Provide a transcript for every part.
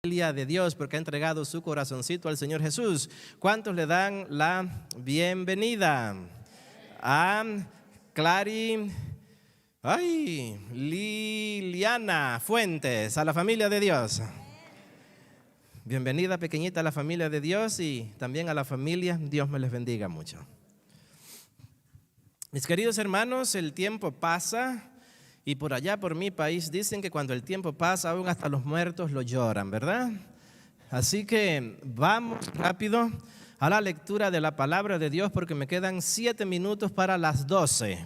De Dios porque ha entregado su corazoncito al Señor Jesús. ¿Cuántos le dan la bienvenida a Liliana Fuentes, a la familia de Dios? Bienvenida pequeñita a la familia de Dios y también a la familia. Dios me les bendiga mucho. Mis queridos hermanos, el tiempo pasa. Y por allá, por mi país, dicen que cuando el tiempo pasa, aún hasta los muertos lo lloran, ¿verdad? Así que vamos rápido a la lectura de la palabra de Dios porque me quedan 7 minutos para las 12.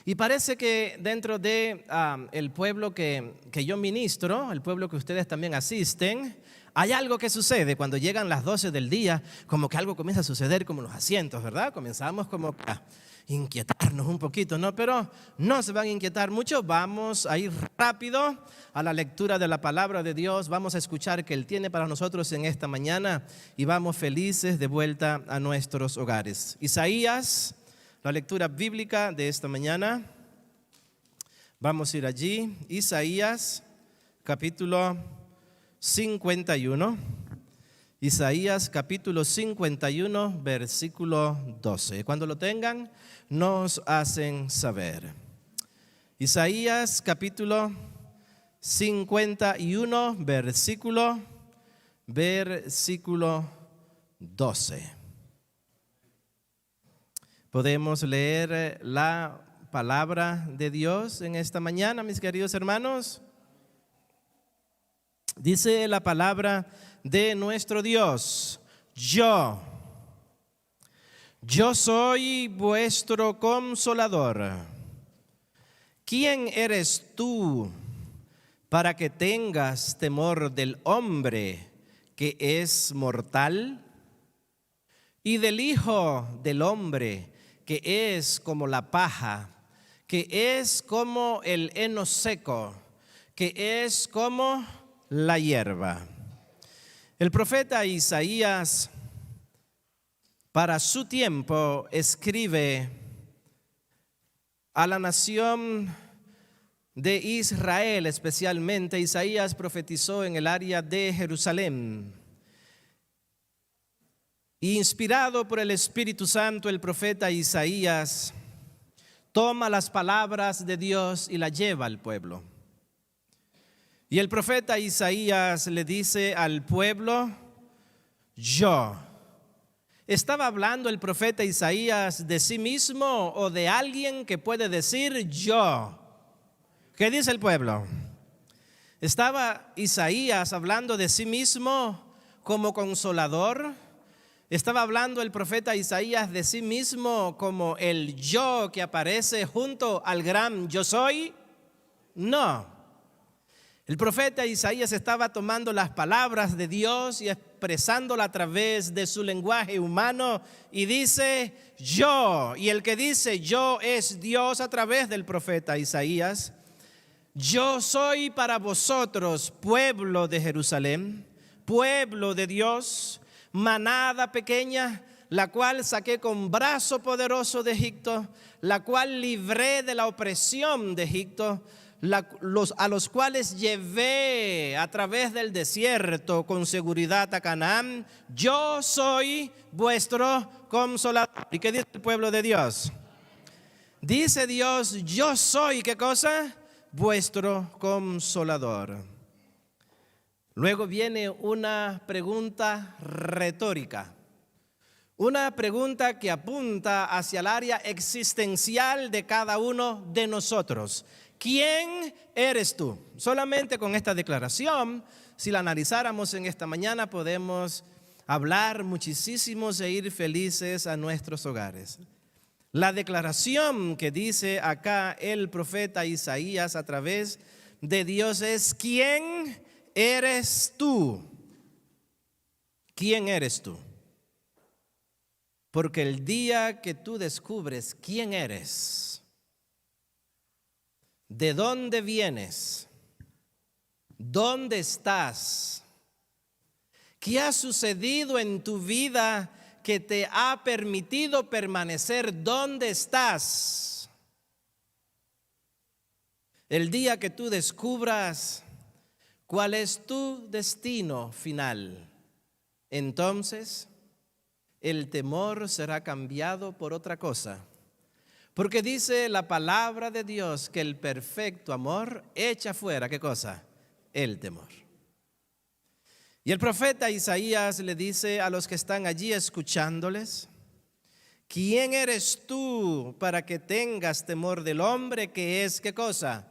Y parece que dentro de el pueblo que yo ministro, el pueblo que ustedes también asisten, hay algo que sucede cuando llegan las 12 del día, como que algo comienza a suceder como los asientos, ¿verdad? Comenzamos como a inquietarnos un poquito, ¿no? Pero no se van a inquietar mucho, vamos a ir rápido a la lectura de la palabra de Dios, vamos a escuchar que Él tiene para nosotros en esta mañana y vamos felices de vuelta a nuestros hogares. Isaías, la lectura bíblica de esta mañana, vamos a ir allí, Isaías capítulo 51, Isaías capítulo 51, versículo 12. Cuando lo tengan, nos hacen saber. Isaías capítulo 51, versículo 12. Podemos leer la palabra de Dios en esta mañana, mis queridos hermanos. Dice la palabra de nuestro Dios: Yo soy vuestro consolador. ¿Quién eres tú para que tengas temor del hombre que es mortal y del Hijo del hombre que es como la paja, que es como el heno seco, que es como la hierba? El profeta Isaías, para su tiempo, escribe a la nación de Israel, especialmente. Isaías profetizó en el área de Jerusalén. Inspirado por el Espíritu Santo, el profeta Isaías toma las palabras de Dios y las lleva al pueblo. Y el profeta Isaías le dice al pueblo: yo. ¿Estaba hablando el profeta Isaías de sí mismo o de alguien que puede decir yo? ¿Qué dice el pueblo? ¿Estaba Isaías hablando de sí mismo como consolador? ¿Estaba hablando el profeta Isaías de sí mismo como el yo que aparece junto al gran yo soy? No. El profeta Isaías estaba tomando las palabras de Dios y expresándola a través de su lenguaje humano y dice yo. Y el que dice yo es Dios a través del profeta Isaías. Yo soy para vosotros pueblo de Jerusalén, pueblo de Dios, manada pequeña, la cual saqué con brazo poderoso de Egipto, la cual libré de la opresión de Egipto, a los cuales llevé a través del desierto con seguridad a Canaán. Yo soy vuestro consolador. ¿Y qué dice el pueblo de Dios? Dice Dios: yo soy, ¿qué cosa? Vuestro consolador. Luego viene una pregunta retórica, una pregunta que apunta hacia el área existencial de cada uno de nosotros. ¿Quién eres tú? Solamente con esta declaración, si la analizáramos en esta mañana, podemos hablar muchísimos e ir felices a nuestros hogares. La declaración que dice acá el profeta Isaías a través de Dios es: ¿quién eres tú? ¿Quién eres tú? Porque el día que tú descubres quién eres, de dónde vienes, dónde estás, qué ha sucedido en tu vida que te ha permitido permanecer donde estás, el día que tú descubras ¿Cuál es tu destino final? Entonces, el temor será cambiado por otra cosa. Porque dice la palabra de Dios que el perfecto amor echa fuera, ¿qué cosa? El temor. Y el profeta Isaías le dice a los que están allí escuchándoles: ¿quién eres tú para que tengas temor del hombre que es, ¿qué cosa?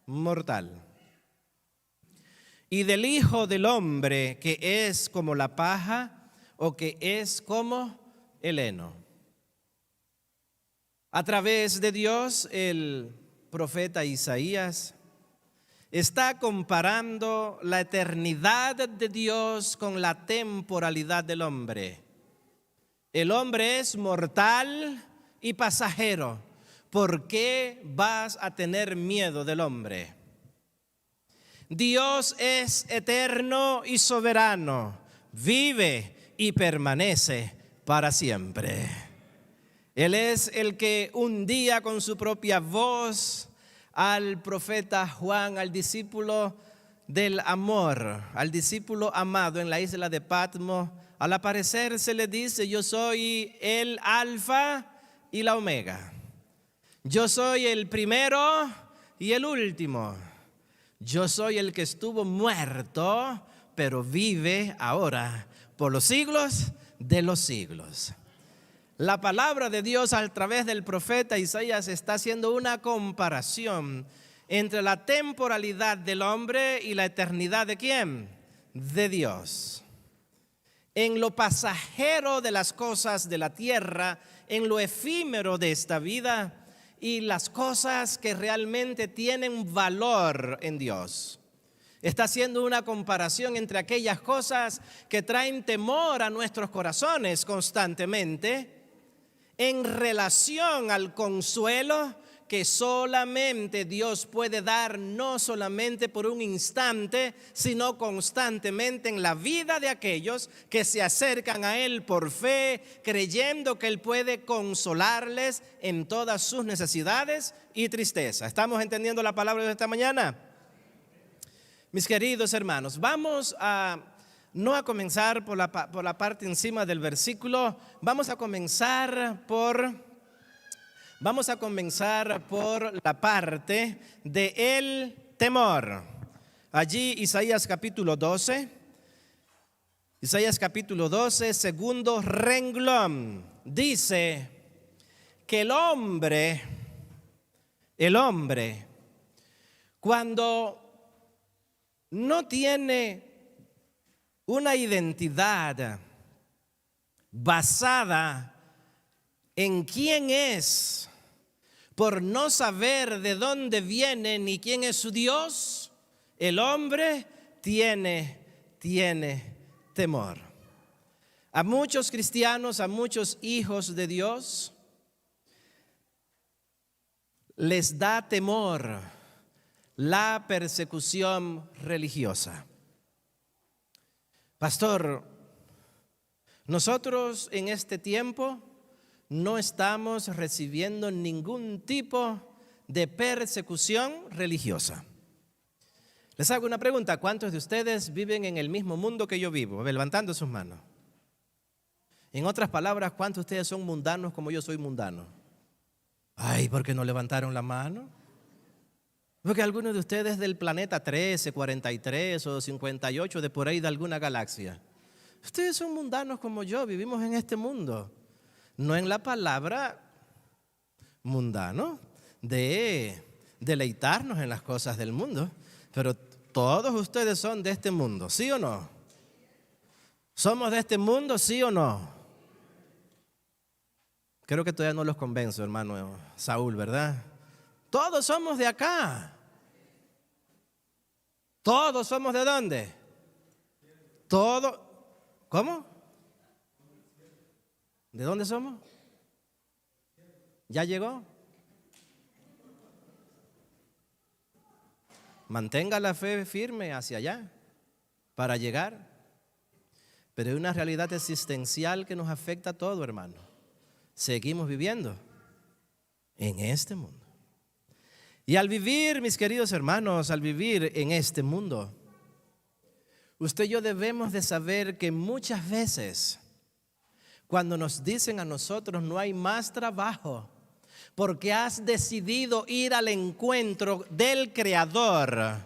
Mortal. Y del Hijo del Hombre que es como la paja o que es como el heno. A través de Dios, el profeta Isaías está comparando la eternidad de Dios con la temporalidad del hombre. El hombre es mortal y pasajero. ¿Por qué vas a tener miedo del hombre? Dios es eterno y soberano, vive y permanece para siempre. Él es el que un día con su propia voz al profeta Juan, al discípulo del amor, al discípulo amado en la isla de Patmos, al aparecer se le dice: yo soy el alfa y la omega. Yo soy el primero y el último. Yo soy el que estuvo muerto, pero vive ahora por los siglos de los siglos. La palabra de Dios a través del profeta Isaías está haciendo una comparación entre la temporalidad del hombre y la eternidad ¿de quién? De Dios. En lo pasajero de las cosas de la tierra, en lo efímero de esta vida y las cosas que realmente tienen valor en Dios. Está haciendo una comparación entre aquellas cosas que traen temor a nuestros corazones constantemente, en relación al consuelo que solamente Dios puede dar, no solamente por un instante, sino constantemente en la vida de aquellos que se acercan a Él por fe, creyendo que Él puede consolarles en todas sus necesidades y tristeza. ¿Estamos entendiendo la palabra de esta mañana? Mis queridos hermanos, vamos no a comenzar por la parte encima del versículo, vamos a comenzar por la parte de el temor. Allí Isaías capítulo 12, segundo renglón, dice que el hombre, cuando no tiene una identidad basada en quién es, por no saber de dónde viene ni quién es su Dios, el hombre tiene temor. A muchos cristianos, a muchos hijos de Dios, les da temor la persecución religiosa. Pastor, nosotros en este tiempo no estamos recibiendo ningún tipo de persecución religiosa. Les hago una pregunta: ¿cuántos de ustedes viven en el mismo mundo que yo vivo? A ver, levantando sus manos. En otras palabras, ¿cuántos de ustedes son mundanos como yo soy mundano? Ay, ¿por qué no levantaron la mano? Porque algunos de ustedes del planeta 13, 43 o 58, de por ahí de alguna galaxia. Ustedes son mundanos como yo, vivimos en este mundo. No en la palabra mundano de deleitarnos en las cosas del mundo, pero todos ustedes son de este mundo, ¿sí o no? ¿Somos de este mundo, sí o no? Creo que todavía no los convenzo, hermano Saúl, ¿verdad? Todos somos de acá. ¿Todos somos de dónde? ¿Cómo? ¿De dónde somos? ¿Ya llegó? Mantenga la fe firme hacia allá para llegar. Pero hay una realidad existencial que nos afecta a todo, hermano. Seguimos viviendo en este mundo. Y al vivir, mis queridos hermanos, al vivir en este mundo, Usted y yo debemos de saber que muchas veces cuando nos dicen a nosotros no hay más trabajo porque has decidido ir al encuentro del Creador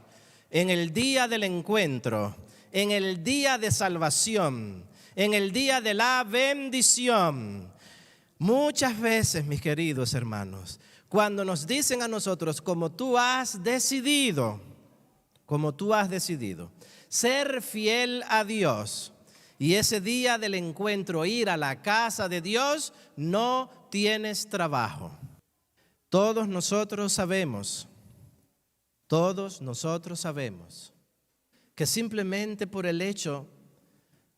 en el día del encuentro, en el día de salvación, en el día de la bendición. Muchas veces, mis queridos hermanos, cuando nos dicen a nosotros como tú has decidido ser fiel a Dios y ese día del encuentro ir a la casa de Dios, no tienes trabajo. Todos nosotros sabemos que simplemente por el hecho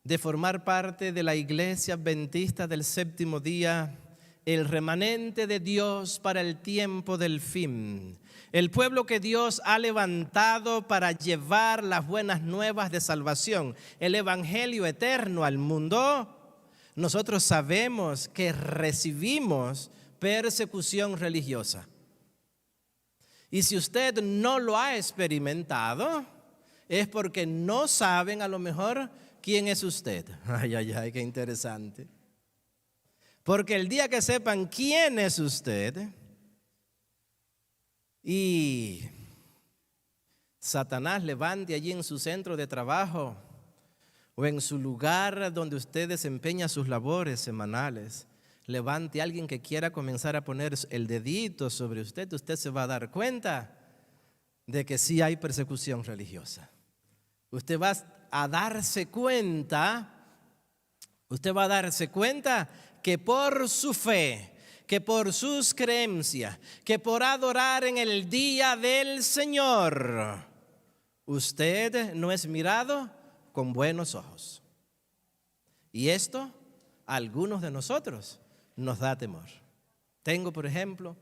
de formar parte de la Iglesia Adventista del Séptimo Día, el remanente de Dios para el tiempo del fin, el pueblo que Dios ha levantado para llevar las buenas nuevas de salvación, el evangelio eterno al mundo, nosotros sabemos que recibimos persecución religiosa. Y si usted no lo ha experimentado, es porque no saben a lo mejor quién es usted. Ay, qué interesante. Porque el día que sepan quién es usted y Satanás levante allí en su centro de trabajo o en su lugar donde usted desempeña sus labores semanales, levante a alguien que quiera comenzar a poner el dedito sobre usted, usted se va a dar cuenta de que sí hay persecución religiosa. Usted va a darse cuenta que por su fe, que por sus creencias, que por adorar en el día del Señor, usted no es mirado con buenos ojos. Y esto a algunos de nosotros nos da temor. Tengo, por ejemplo,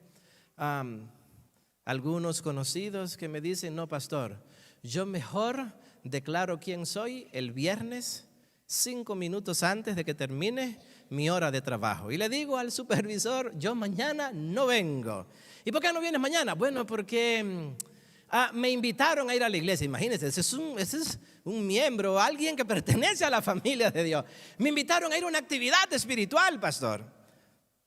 algunos conocidos que me dicen, no, pastor, yo mejor declaro quién soy el viernes 5 minutos antes de que termine mi hora de trabajo. Y le digo al supervisor, yo mañana no vengo. ¿Y por qué no vienes mañana? Bueno, porque me invitaron a ir a la iglesia. Imagínense, ese es un miembro, alguien que pertenece a la familia de Dios. Me invitaron a ir a una actividad espiritual, pastor.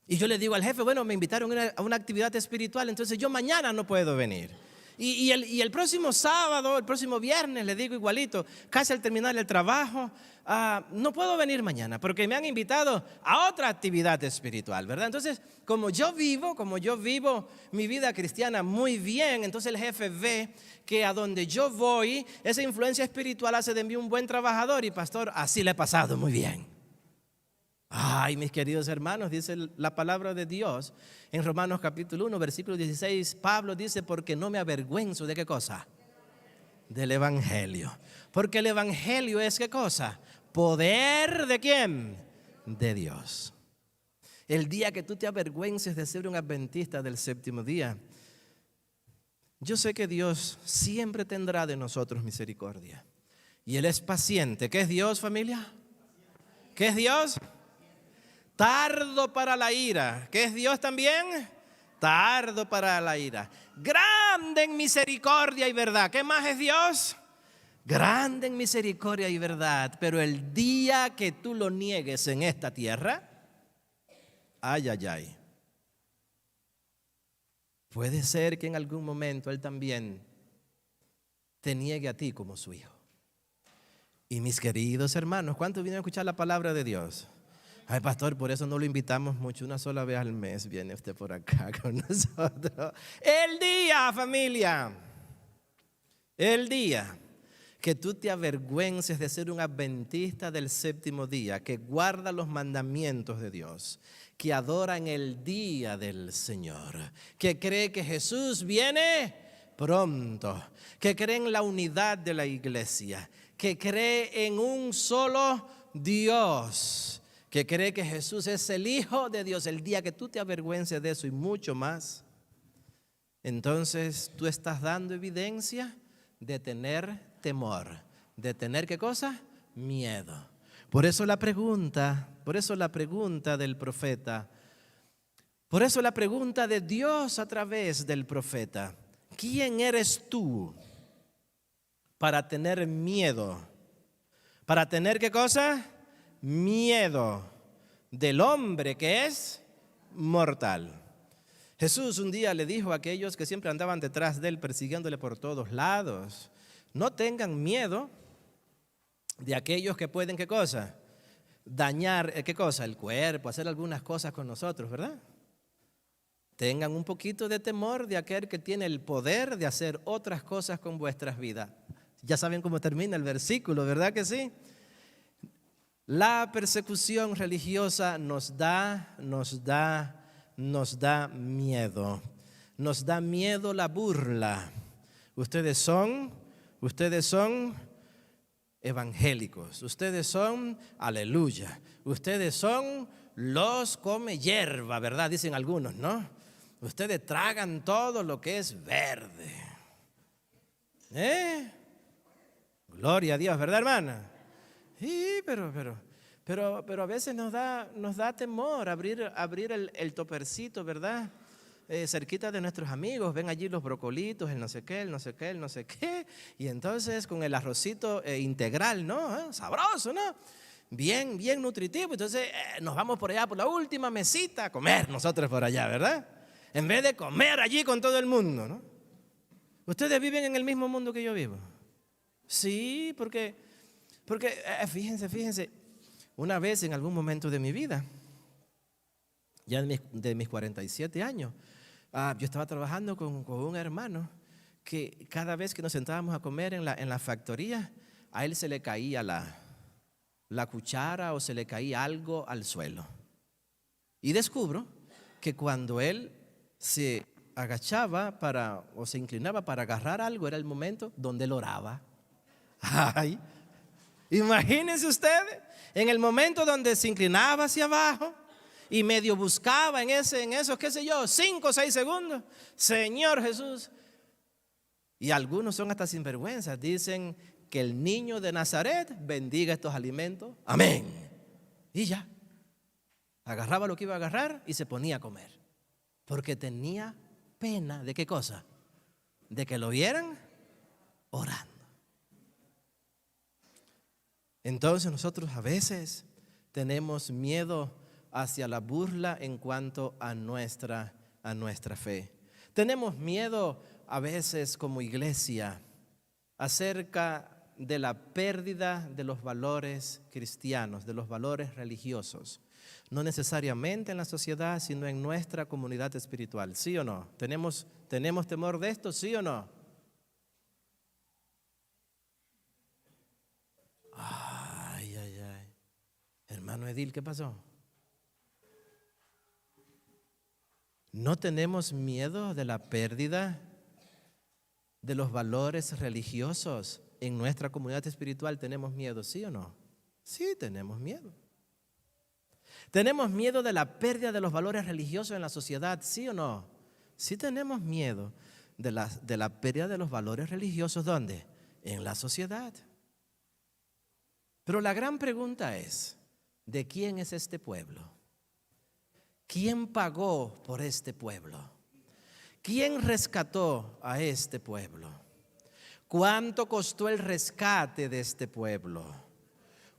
Y yo le digo al jefe, bueno, me invitaron a una actividad espiritual, entonces yo mañana no puedo venir. Y el próximo sábado, el próximo viernes, le digo igualito, casi al terminar el trabajo, no puedo venir mañana porque me han invitado a otra actividad espiritual, ¿verdad? Entonces, como yo vivo mi vida cristiana muy bien, entonces el jefe ve que a donde yo voy, esa influencia espiritual hace de mí un buen trabajador y pastor, así le he pasado muy bien. Ay, mis queridos hermanos, dice la palabra de Dios en Romanos capítulo 1, versículo 16, Pablo dice, porque no me avergüenzo de qué cosa, del evangelio. Porque el evangelio es qué cosa, poder de quién, de Dios. El día que tú te avergüences de ser un adventista del séptimo día, yo sé que Dios siempre tendrá de nosotros misericordia. Y Él es paciente. ¿Qué es Dios, familia? ¿Qué es Dios? Tardo para la ira. ¿Qué es Dios también? Tardo para la ira. Grande en misericordia y verdad. ¿Qué más es Dios? Grande en misericordia y verdad. Pero el día que tú lo niegues en esta tierra, ay. Puede ser que en algún momento Él también te niegue a ti como su hijo. Y mis queridos hermanos, ¿cuántos vienen a escuchar la palabra de Dios? Ay, pastor, por eso no lo invitamos mucho. Una sola vez al mes viene usted por acá con nosotros. El día, familia, el día que tú te avergüences de ser un adventista del séptimo día, que guarda los mandamientos de Dios, que adora en el día del Señor, que cree que Jesús viene pronto, que cree en la unidad de la iglesia, que cree en un solo Dios, que cree que Jesús es el Hijo de Dios. El día que tú te avergüences de eso y mucho más, entonces tú estás dando evidencia de tener temor. ¿De tener qué cosa? Miedo. Por eso la pregunta del profeta, por eso la pregunta de Dios a través del profeta: ¿quién eres tú para tener miedo Para tener, ¿qué cosa? Miedo del hombre que es mortal. Jesús un día le dijo a aquellos que siempre andaban detrás de él, persiguiéndole por todos lados: no tengan miedo de aquellos que pueden, ¿qué cosa? Dañar, ¿qué cosa? El cuerpo, hacer algunas cosas con nosotros, ¿verdad? Tengan un poquito de temor de aquel que tiene el poder de hacer otras cosas con vuestras vidas. Ya saben cómo termina el versículo, ¿verdad que sí? La persecución religiosa nos da miedo. Nos da miedo la burla. Ustedes son evangélicos. Ustedes son, aleluya. Ustedes son los come hierba, ¿verdad? Dicen algunos, ¿no? Ustedes tragan todo lo que es verde. Gloria a Dios, ¿verdad, hermana? Sí, pero a veces nos da temor abrir el topercito, ¿verdad? Cerquita de nuestros amigos, ven allí los brocolitos, el no sé qué, y entonces con el arrocito integral, ¿no? Sabroso, ¿no? Bien nutritivo. Entonces nos vamos por allá, por la última mesita, a comer nosotros por allá, ¿verdad? En vez de comer allí con todo el mundo, ¿no? ¿Ustedes viven en el mismo mundo que yo vivo? Sí, porque fíjense, una vez en algún momento de mi vida, ya de mis 47 años, yo estaba trabajando con un hermano que cada vez que nos sentábamos a comer en la factoría, a él se le caía la cuchara o se le caía algo al suelo. Y descubro que cuando él se agachaba o se inclinaba para agarrar algo, era el momento donde él oraba. Ay, imagínense ustedes, en el momento donde se inclinaba hacia abajo y medio buscaba en esos, qué sé yo, 5 o 6 segundos, Señor Jesús. Y algunos son hasta sinvergüenzas, dicen que el niño de Nazaret bendiga estos alimentos, amén. Y ya, agarraba lo que iba a agarrar y se ponía a comer, porque tenía pena de qué cosa, de que lo vieran orando. Entonces nosotros a veces tenemos miedo hacia la burla en cuanto a nuestra fe. Tenemos miedo a veces como iglesia acerca de la pérdida de los valores cristianos, de los valores religiosos. No necesariamente en la sociedad, sino en nuestra comunidad espiritual. ¿Sí o no? ¿Tenemos temor de esto? ¿Sí o no? Ay. Hermano Edil, ¿qué pasó? ¿No tenemos miedo de la pérdida de los valores religiosos en nuestra comunidad espiritual? ¿Tenemos miedo, sí o no? Sí, tenemos miedo. ¿Tenemos miedo de la pérdida de los valores religiosos en la sociedad, sí o no? Sí tenemos miedo de la pérdida de los valores religiosos, ¿dónde? En la sociedad. Pero la gran pregunta es, ¿de quién es este pueblo? ¿Quién pagó por este pueblo? ¿Quién rescató a este pueblo? ¿Cuánto costó el rescate de este pueblo?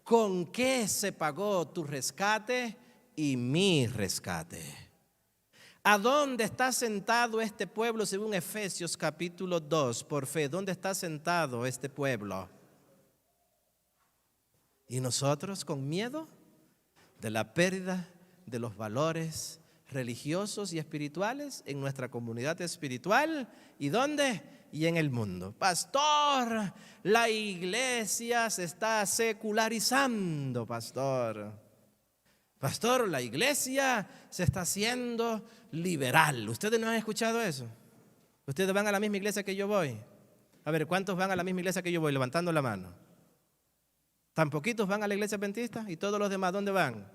¿Con qué se pagó tu rescate y mi rescate? ¿A dónde está sentado este pueblo según Efesios capítulo 2 por fe? ¿Dónde está sentado este pueblo? Y nosotros con miedo de la pérdida de los valores religiosos y espirituales en nuestra comunidad espiritual. ¿Y dónde? Y en el mundo. Pastor, la iglesia se está secularizando, pastor. Pastor, la iglesia se está haciendo liberal. ¿Ustedes no han escuchado eso? ¿Ustedes van a la misma iglesia que yo voy? A ver, ¿cuántos van a la misma iglesia que yo voy? Levantando la mano. ¿Tan poquitos van a la iglesia adventista? ¿Y todos los demás dónde van?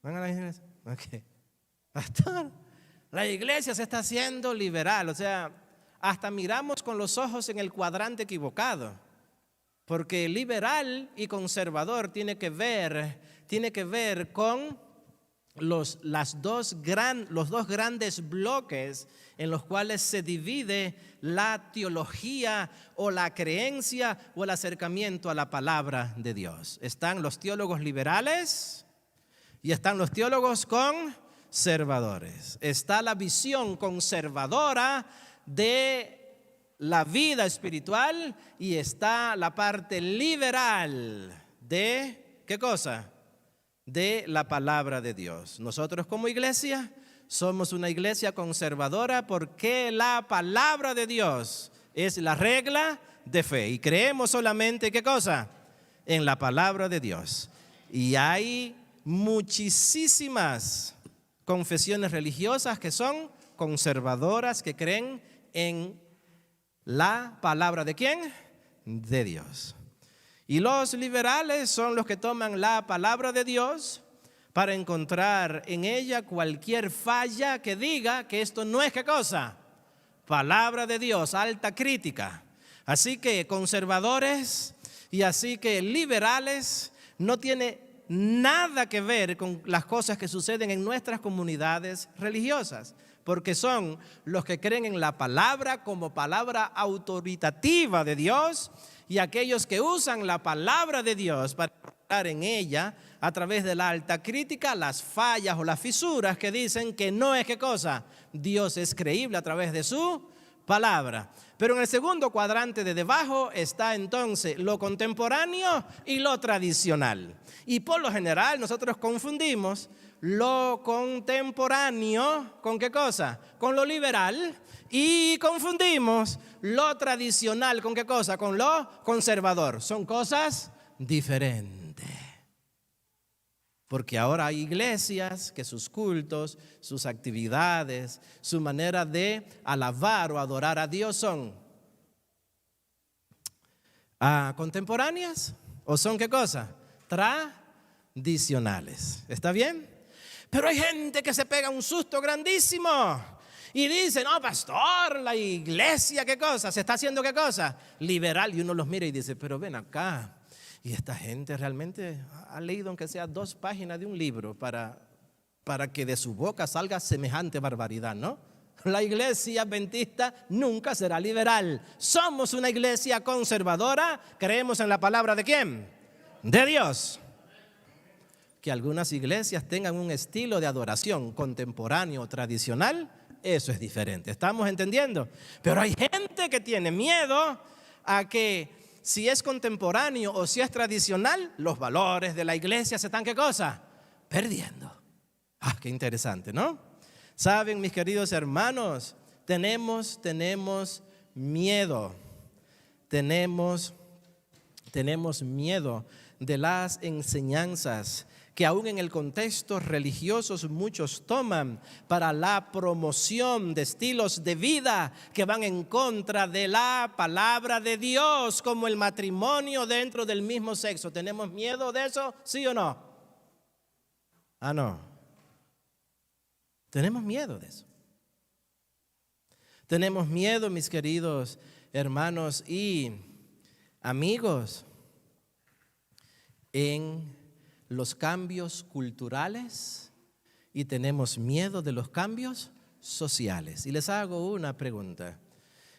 ¿Van a la iglesia? Ok. Pastor, la iglesia se está haciendo liberal. O sea, hasta miramos con los ojos en el cuadrante equivocado. Porque liberal y conservador tiene que ver con los dos grandes bloques en los cuales se divide la teología o la creencia o el acercamiento a la palabra de Dios. Están los teólogos liberales y están los teólogos conservadores. Está la visión conservadora de la vida espiritual y está la parte liberal de, ¿qué cosa? De la palabra de Dios. Nosotros como iglesia somos una iglesia conservadora porque la palabra de Dios es la regla de fe y creemos solamente, ¿qué cosa? En la palabra de Dios. Y hay muchísimas confesiones religiosas que son conservadoras, que creen en la palabra de ¿quién? De Dios. Y los liberales son los que toman la palabra de Dios para encontrar en ella cualquier falla que diga que esto no es ¿qué cosa? Palabra de Dios, alta crítica. Así que conservadores y así que liberales no tiene nada que ver con las cosas que suceden en nuestras comunidades religiosas, porque son los que creen en la palabra como palabra autoritativa de Dios y aquellos que usan la palabra de Dios para encontrar en ella, a través de la alta crítica, las fallas o las fisuras que dicen que no es ¿qué cosa? Dios es creíble a través de su palabra. Pero en el segundo cuadrante de debajo está entonces lo contemporáneo y lo tradicional. Y por lo general nosotros confundimos lo contemporáneo ¿con qué cosa? Con lo liberal. Y confundimos lo tradicional ¿con qué cosa? Con lo conservador. Son cosas diferentes. Porque ahora hay iglesias que sus cultos, sus actividades, su manera de alabar o adorar a Dios son contemporáneas o son ¿qué cosa? Tradicionales. ¿Está bien? Pero hay gente que se pega un susto grandísimo y dice, no, pastor, la iglesia, ¿qué cosa? ¿Se está haciendo qué cosa? Liberal. Y uno los mira y dice, pero ven acá. Y esta gente realmente ha leído aunque sea 2 páginas de un libro para que de su boca salga semejante barbaridad, ¿no? La iglesia adventista nunca será liberal. Somos una iglesia conservadora. Creemos en la palabra ¿de quién? De Dios. Que algunas iglesias tengan un estilo de adoración contemporáneo, tradicional, eso es diferente. ¿Estamos entendiendo? Pero hay gente que tiene miedo a que si es contemporáneo o si es tradicional, los valores de la iglesia se están ¿qué cosa? Perdiendo. Qué interesante, ¿no? Saben, mis queridos hermanos, tenemos miedo. Tenemos miedo de las enseñanzas que aún en el contexto religioso muchos toman para la promoción de estilos de vida que van en contra de la palabra de Dios, como el matrimonio dentro del mismo sexo. ¿Tenemos miedo de eso? ¿Sí o no? No. Tenemos miedo de eso. Tenemos miedo, mis queridos hermanos y amigos, en los cambios culturales y tenemos miedo de los cambios sociales. Y les hago una pregunta.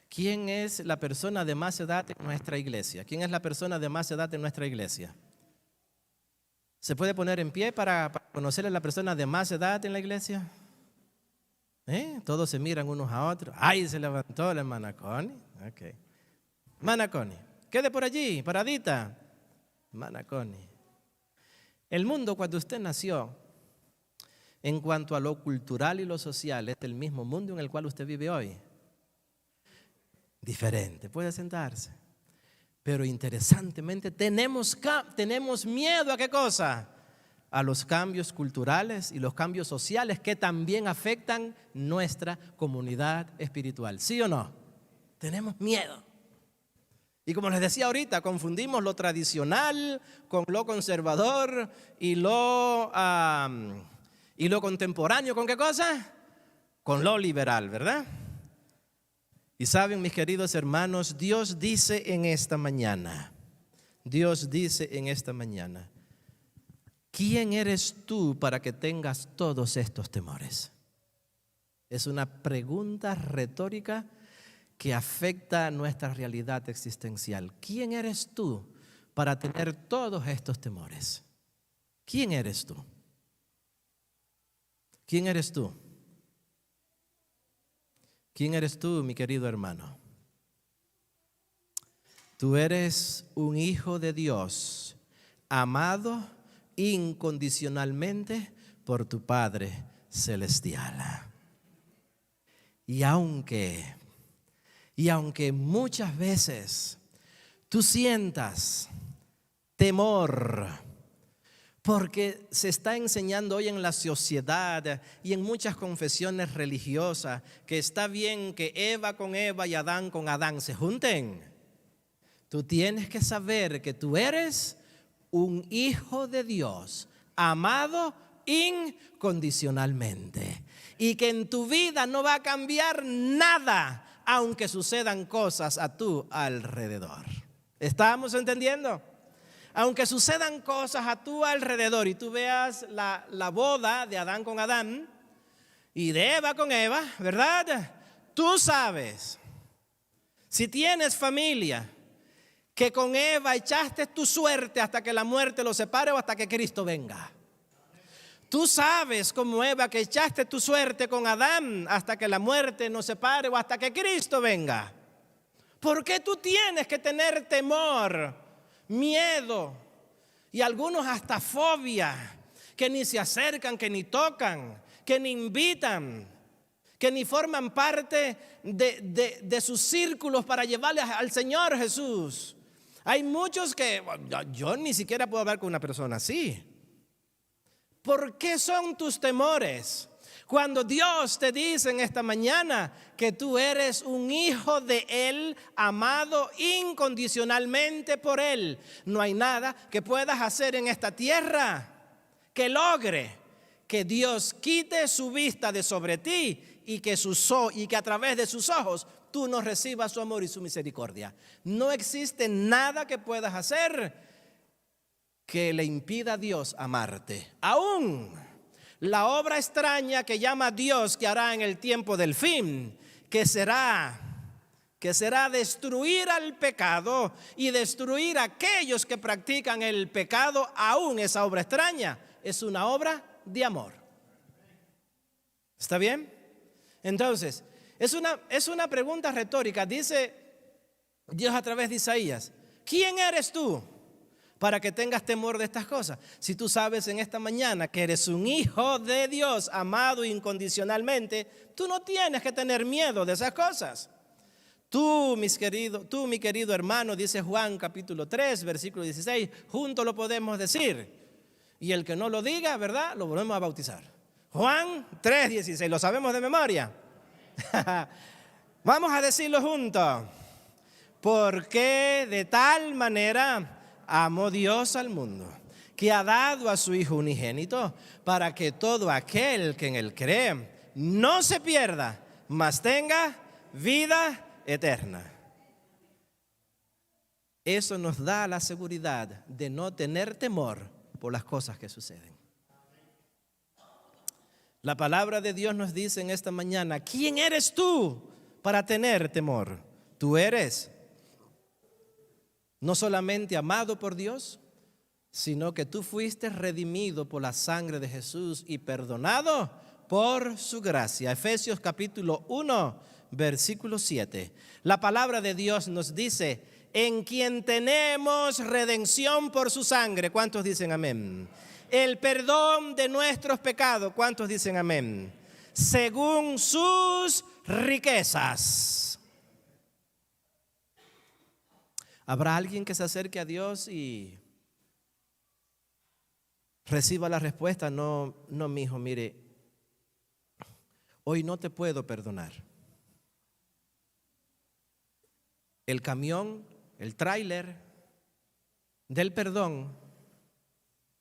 ¿Quién es la persona de más edad en nuestra iglesia? ¿Quién es la persona de más edad en nuestra iglesia? ¿Se puede poner en pie para conocer a la persona de más edad en la iglesia? Todos se miran unos a otros. ¡Ay, se levantó la hermana Connie! Okay. Hermana Connie, quede por allí, paradita. Hermana Connie. El mundo cuando usted nació, en cuanto a lo cultural y lo social, es el mismo mundo en el cual usted vive hoy. Diferente, puede sentarse. Pero interesantemente tenemos miedo ¿a qué cosa? A los cambios culturales y los cambios sociales que también afectan nuestra comunidad espiritual. ¿Sí o no? Tenemos miedo. Y como les decía ahorita, confundimos lo tradicional con lo conservador y lo contemporáneo. ¿Con qué cosa? Con lo liberal, ¿verdad? Y saben, mis queridos hermanos, Dios dice en esta mañana ¿quién eres tú para que tengas todos estos temores? Es una pregunta retórica que afecta nuestra realidad existencial. ¿Quién eres tú para tener todos estos temores? ¿Quién eres tú? ¿Quién eres tú? ¿Quién eres tú, mi querido hermano? Tú eres un hijo de Dios, amado incondicionalmente por tu Padre celestial. Y aunque muchas veces tú sientas temor, porque se está enseñando hoy en la sociedad y en muchas confesiones religiosas que está bien que Eva con Eva y Adán con Adán se junten. Tú tienes que saber que tú eres un hijo de Dios, amado incondicionalmente, y que en tu vida no va a cambiar nada, aunque sucedan cosas a tu alrededor. ¿Estamos entendiendo? Aunque sucedan cosas a tu alrededor y tú veas la boda de Adán con Adán y de Eva con Eva, ¿verdad? Tú sabes, si tienes familia, que con Eva echaste tu suerte hasta que la muerte los separe o hasta que Cristo venga. Tú sabes como Eva que echaste tu suerte con Adán hasta que la muerte nos separe o hasta que Cristo venga. ¿Por qué tú tienes que tener temor, miedo y algunos hasta fobia, que ni se acercan, que ni tocan, que ni invitan, que ni forman parte de sus círculos para llevarles al Señor Jesús? Hay muchos que yo ni siquiera puedo hablar con una persona así. ¿Por qué son tus temores? Cuando Dios te dice en esta mañana que tú eres un hijo de Él, amado incondicionalmente por Él, no hay nada que puedas hacer en esta tierra que logre que Dios quite su vista de sobre ti y que a través de sus ojos tú no recibas su amor y su misericordia. No existe nada que puedas hacer que le impida a Dios amarte. Aún la obra extraña que llama Dios que hará en el tiempo del fin, que será destruir al pecado y destruir a aquellos que practican el pecado. Aún esa obra extraña es una obra de amor. ¿Está bien? Entonces, es una pregunta retórica. Dice Dios a través de Isaías: ¿quién eres tú para que tengas temor de estas cosas? Si tú sabes en esta mañana que eres un hijo de Dios, amado incondicionalmente, tú no tienes que tener miedo de esas cosas. Tú, mi querido hermano, dice Juan capítulo 3, versículo 16, juntos lo podemos decir. Y el que no lo diga, ¿verdad?, lo volvemos a bautizar. Juan 3, 16, ¿lo sabemos de memoria? Vamos a decirlo juntos. Porque de tal manera amó Dios al mundo, que ha dado a su Hijo unigénito, para que todo aquel que en Él cree no se pierda, mas tenga vida eterna. Eso nos da la seguridad de no tener temor por las cosas que suceden. La palabra de Dios nos dice en esta mañana: ¿quién eres tú para tener temor? Tú eres no solamente amado por Dios, sino que tú fuiste redimido por la sangre de Jesús y perdonado por su gracia. Efesios capítulo 1, versículo 7. La palabra de Dios nos dice: en quien tenemos redención por su sangre. ¿Cuántos dicen amén? El perdón de nuestros pecados. ¿Cuántos dicen amén? Según sus riquezas. ¿Habrá alguien que se acerque a Dios y reciba la respuesta? No, mi hijo, mire, hoy no te puedo perdonar. El camión, el tráiler del perdón,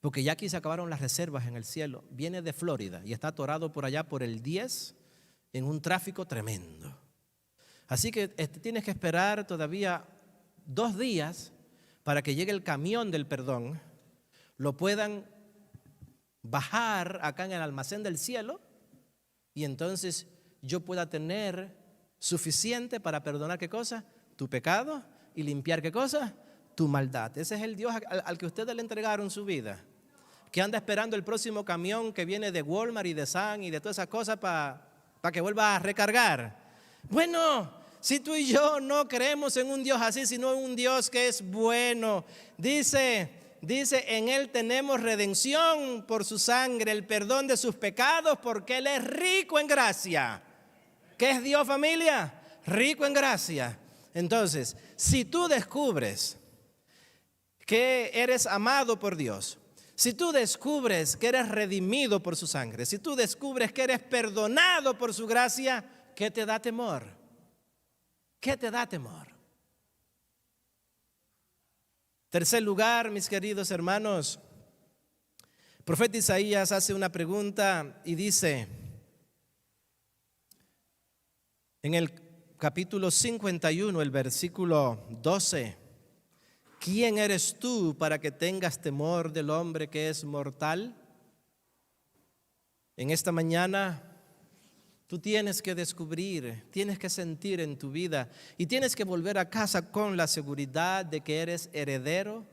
porque ya aquí se acabaron las reservas en el cielo, viene de Florida y está atorado por allá por el 10 en un tráfico tremendo. Así que tienes que esperar todavía 2 días para que llegue el camión del perdón, lo puedan bajar acá en el almacén del cielo y entonces yo pueda tener suficiente para perdonar ¿qué cosa? Tu pecado y limpiar ¿qué cosa? Tu maldad. Ese es el Dios al que ustedes le entregaron su vida, que anda esperando el próximo camión que viene de Walmart y de Sam y de todas esas cosas para que vuelva a recargar. Bueno, si tú y yo no creemos en un Dios así, sino en un Dios que es bueno, dice, en Él tenemos redención por su sangre, el perdón de sus pecados, porque Él es rico en gracia. ¿Qué es Dios, familia? Rico en gracia. Entonces, si tú descubres que eres amado por Dios, si tú descubres que eres redimido por su sangre, si tú descubres que eres perdonado por su gracia, ¿qué te da temor? ¿Qué te da temor? Tercer lugar, mis queridos hermanos, el profeta Isaías hace una pregunta y dice en el capítulo 51, el versículo 12, ¿quién eres tú para que tengas temor del hombre que es mortal? En esta mañana tú tienes que descubrir, tienes que sentir en tu vida y tienes que volver a casa con la seguridad de que eres heredero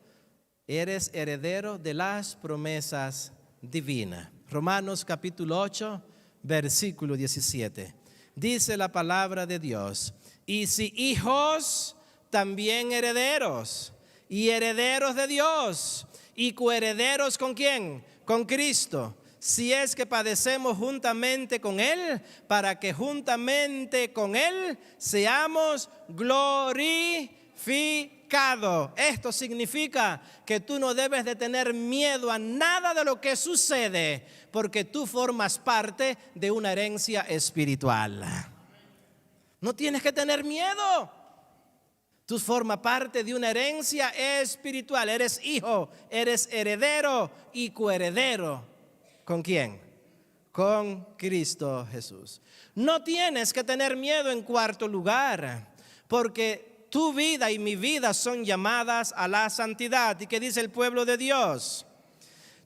de las promesas divinas. Romanos capítulo 8, versículo 17. Dice la palabra de Dios, y si hijos, también herederos, y herederos de Dios, y coherederos ¿con quién? Con Cristo. Si es que padecemos juntamente con Él, para que juntamente con Él seamos glorificados. Esto significa que tú no debes de tener miedo a nada de lo que sucede, porque tú formas parte de una herencia espiritual. No tienes que tener miedo. Tú formas parte de una herencia espiritual. Eres hijo, eres heredero y coheredero. ¿Con quién? Con Cristo Jesús. No tienes que tener miedo en cuarto lugar, porque tu vida y mi vida son llamadas a la santidad. ¿Y qué dice el pueblo de Dios?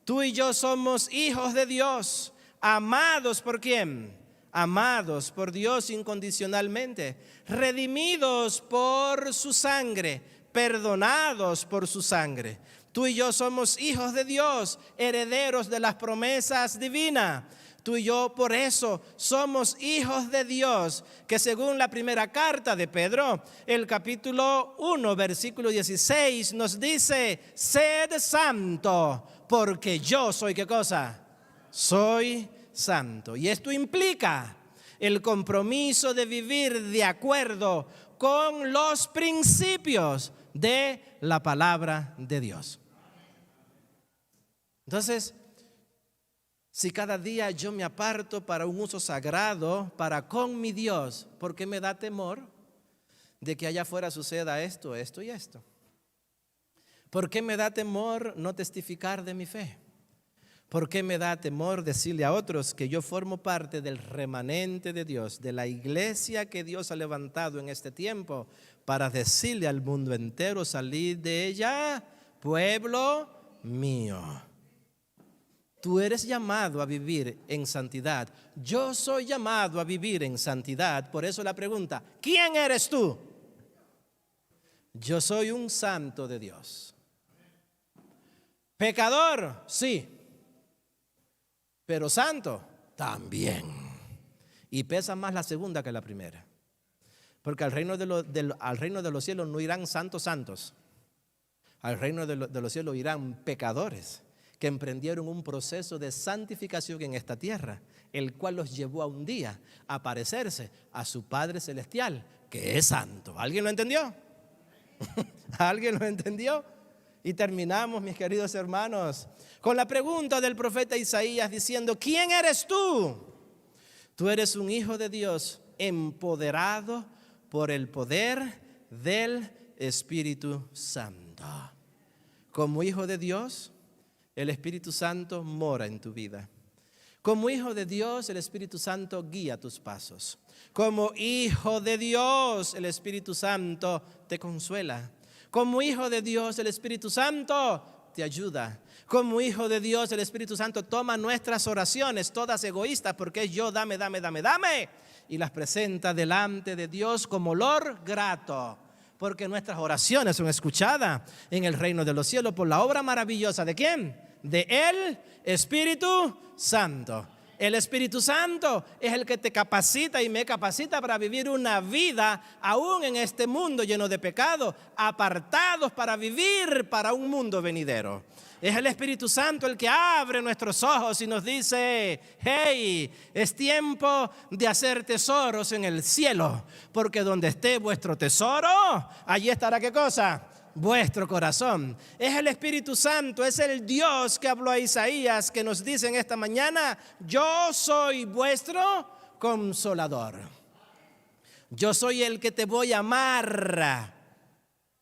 Tú y yo somos hijos de Dios, amados ¿por quién? Amados por Dios incondicionalmente, redimidos por su sangre, perdonados por su sangre. Tú y yo somos hijos de Dios, herederos de las promesas divinas. Tú y yo por eso somos hijos de Dios, que según la primera carta de Pedro, el capítulo 1, versículo 16, nos dice, sed santo, porque yo soy ¿qué cosa? Soy santo. Y esto implica el compromiso de vivir de acuerdo con los principios de la palabra de Dios. Entonces, si cada día yo me aparto para un uso sagrado, para con mi Dios, ¿por qué me da temor de que allá afuera suceda esto y esto? ¿Por qué me da temor no testificar de mi fe? ¿Por qué me da temor decirle a otros que yo formo parte del remanente de Dios, de la iglesia que Dios ha levantado en este tiempo, para decirle al mundo entero, salid de ella, pueblo mío? Tú eres llamado a vivir en santidad. Yo soy llamado a vivir en santidad. Por eso la pregunta, ¿quién eres tú? Yo soy un santo de Dios. ¿Pecador? Sí. Pero santo también. Y pesa más la segunda que la primera. Porque al reino de los cielos no irán santos. Al reino de los cielos irán pecadores que emprendieron un proceso de santificación en esta tierra, el cual los llevó a un día a parecerse a su Padre Celestial, que es santo. ¿Alguien lo entendió? ¿Alguien lo entendió? Y terminamos, mis queridos hermanos, con la pregunta del profeta Isaías diciendo, ¿quién eres tú? Tú eres un hijo de Dios empoderado por el poder del Espíritu Santo. Como hijo de Dios, el Espíritu Santo mora en tu vida. Como hijo de Dios, el Espíritu Santo guía tus pasos. Como hijo de Dios, el Espíritu Santo te consuela. Como hijo de Dios, el Espíritu Santo te ayuda. Como hijo de Dios, el Espíritu Santo toma nuestras oraciones, todas egoístas, porque es yo, dame, y las presenta delante de Dios como olor grato, porque nuestras oraciones son escuchadas en el reino de los cielos por la obra maravillosa ¿de quién? De el Espíritu Santo. El Espíritu Santo es el que te capacita y me capacita para vivir una vida aún en este mundo lleno de pecado, apartados para vivir para un mundo venidero. Es el Espíritu Santo el que abre nuestros ojos y nos dice: hey, es tiempo de hacer tesoros en el cielo, porque donde esté vuestro tesoro, allí estará ¿qué cosa? Vuestro corazón. Es el Espíritu Santo, es el Dios que habló a Isaías, que nos dice en esta mañana: yo soy vuestro consolador. Yo soy el que te voy a amar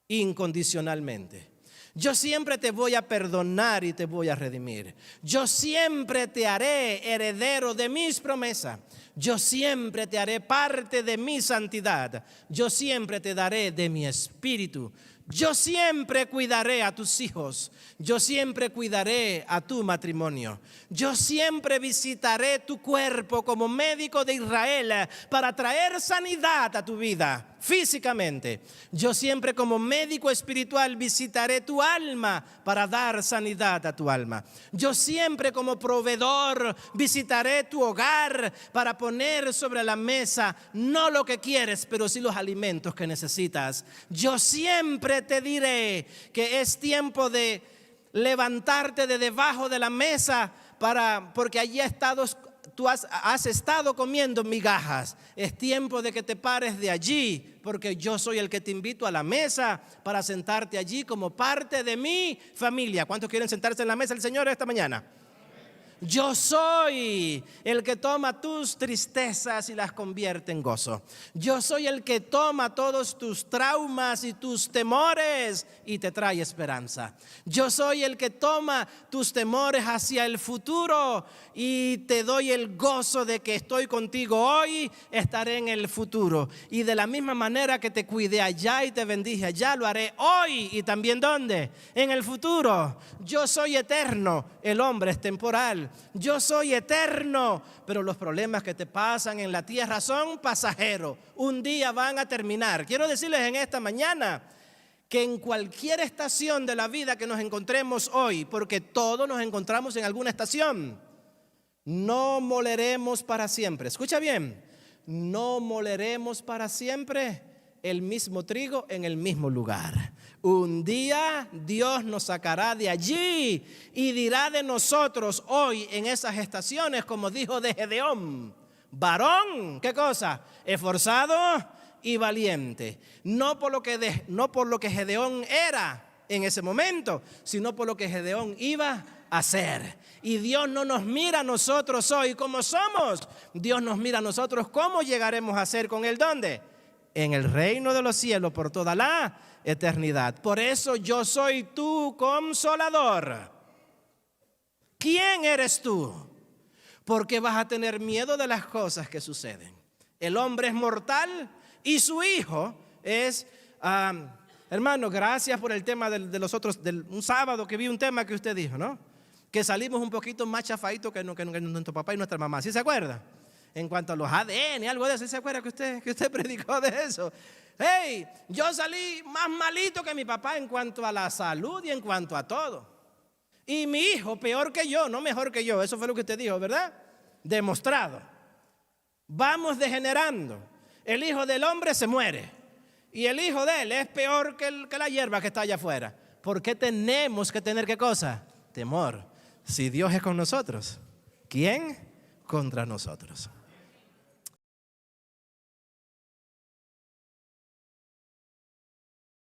incondicionalmente. Yo siempre te voy a perdonar y te voy a redimir. Yo siempre te haré heredero de mis promesas. Yo siempre te haré parte de mi santidad. Yo siempre te daré de mi espíritu. Yo siempre cuidaré a tus hijos. Yo siempre cuidaré a tu matrimonio. Yo siempre visitaré tu cuerpo como médico de Israel para traer sanidad a tu vida físicamente. Yo siempre como médico espiritual visitaré tu alma para dar sanidad a tu alma. Yo siempre como proveedor visitaré tu hogar para poner sobre la mesa no lo que quieres, pero sí los alimentos que necesitas. Yo siempre te diré que es tiempo de levantarte de debajo de la mesa porque allí tú has estado comiendo migajas. Es tiempo de que te pares de allí, porque yo soy el que te invito a la mesa para sentarte allí como parte de mi familia. ¿Cuántos quieren sentarse en la mesa del Señor esta mañana? Yo soy el que toma tus tristezas y las convierte en gozo. Yo soy el que toma todos tus traumas y tus temores y te trae esperanza. Yo soy el que toma tus temores hacia el futuro y te doy el gozo de que estoy contigo hoy, estaré en el futuro. Y de la misma manera que te cuidé allá y te bendije allá, lo haré hoy y también ¿dónde? En el futuro. Yo soy eterno, el hombre es temporal. Yo soy eterno, pero los problemas que te pasan en la tierra son pasajeros. Un día van a terminar. Quiero decirles en esta mañana que en cualquier estación de la vida que nos encontremos hoy, porque todos nos encontramos en alguna estación, no moleremos para siempre. Escucha bien, no moleremos para siempre el mismo trigo en el mismo lugar. Un día Dios nos sacará de allí y dirá de nosotros hoy en esas estaciones, como dijo de Gedeón: varón, ¿qué cosa? Esforzado y valiente. No por lo que Gedeón era en ese momento, sino por lo que Gedeón iba a hacer. Y Dios no nos mira a nosotros hoy como somos. Dios nos mira a nosotros cómo llegaremos a ser con Él. ¿Dónde? En el reino de los cielos por toda la eternidad. Por eso yo soy tu consolador. ¿Quién eres tú? Porque vas a tener miedo de las cosas que suceden. El hombre es mortal y su hijo es... hermano, gracias por el tema de los otros. Un sábado que vi un tema que usted dijo, ¿no? Que salimos un poquito más chafaditos que nuestro papá y nuestra mamá. ¿Sí se acuerda? En cuanto a los ADN y algo de eso. ¿Se acuerda que usted predicó de eso? Hey, yo salí más malito que mi papá en cuanto a la salud y en cuanto a todo. Y mi hijo peor que yo, no mejor que yo. Eso fue lo que usted dijo, ¿verdad? Demostrado. Vamos degenerando. El hijo del hombre se muere. Y el hijo de él es peor que la hierba que está allá afuera. ¿Por qué tenemos que tener qué cosa? Temor. Si Dios es con nosotros, ¿quién contra nosotros?